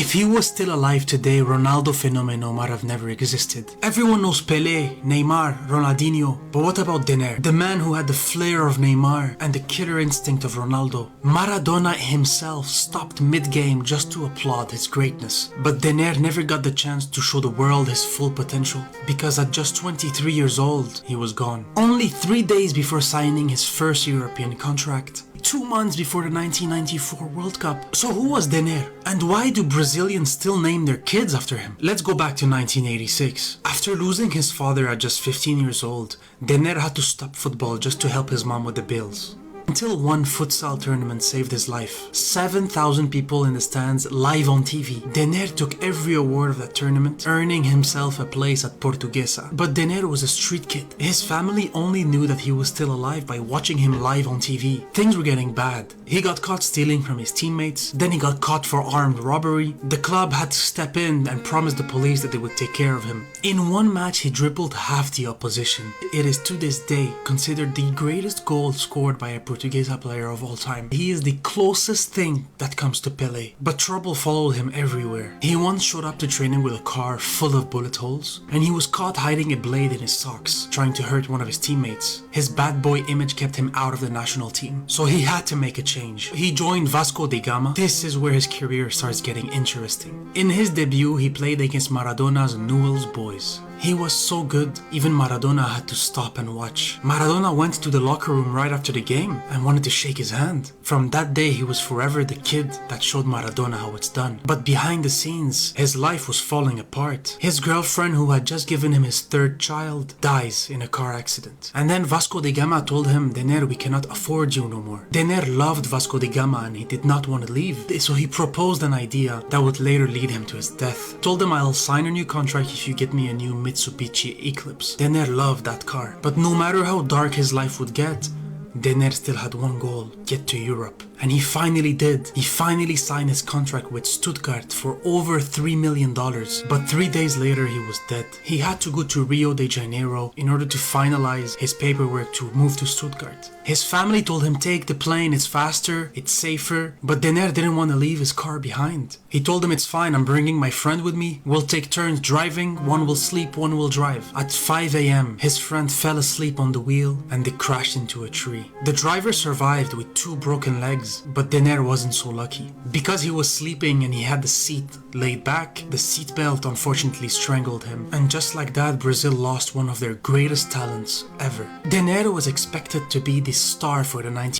If he was still alive today, Ronaldo Fenomeno might have never existed. Everyone knows Pelé, Neymar, Ronaldinho, but what about Dener? The man who had the flair of Neymar and the killer instinct of Ronaldo. Maradona himself stopped mid-game just to applaud his greatness. But Dener never got the chance to show the world his full potential, because at just 23 years old, he was gone. Only 3 days before signing his first European contract. 2 months before the 1994 World Cup. So who was Dener? And why do Brazilians still name their kids after him? Let's go back to 1986. After losing his father at just 15 years old, Dener had to stop football just to help his mom with the bills. Until one futsal tournament saved his life. 7,000 people in the stands, live on TV. Dener took every award of that tournament, earning himself a place at Portuguesa. But Dener was a street kid. His family only knew that he was still alive by watching him live on TV. Things were getting bad. He got caught stealing from his teammates, then he got caught for armed robbery. The club had to step in and promise the police that they would take care of him. In one match, he dribbled half the opposition. It is to this day considered the greatest goal scored by a Portuguesa player of all time. He is the closest thing that comes to Pelé. But trouble followed him everywhere. He once showed up to training with a car full of bullet holes, and he was caught hiding a blade in his socks, trying to hurt one of his teammates. His bad boy image kept him out of the national team, so he had to make a change. He joined Vasco da Gama. This is where his career starts getting interesting. In his debut, he played against Maradona's Newell's Boys. He was so good, even Maradona had to stop and watch. Maradona went to the locker room right after the game and wanted to shake his hand. From that day, he was forever the kid that showed Maradona how it's done. But behind the scenes, his life was falling apart. His girlfriend, who had just given him his third child, dies in a car accident. And then Vasco da Gama told him, Dener, we cannot afford you no more. Dener loved Vasco da Gama and he did not want to leave. So he proposed an idea that would later lead him to his death. Told him, I'll sign a new contract if you get me a new Mitsubishi Eclipse. Dener loved that car. But no matter how dark his life would get, Dener still had one goal: get to Europe. And he finally did. He finally signed his contract with Stuttgart for over $3 million. But 3 days later, he was dead. He had to go to Rio de Janeiro in order to finalize his paperwork to move to Stuttgart. His family told him, take the plane, it's faster, it's safer. But Dener didn't want to leave his car behind. He told them, it's fine, I'm bringing my friend with me. We'll take turns driving, one will sleep, one will drive. At 5 a.m., his friend fell asleep on the wheel and they crashed into a tree. The driver survived with 2 broken legs. But Dener wasn't so lucky. Because he was sleeping and he had the seat laid back, the seatbelt unfortunately strangled him. And just like that, Brazil lost one of their greatest talents ever. Dener was expected to be the star for the 19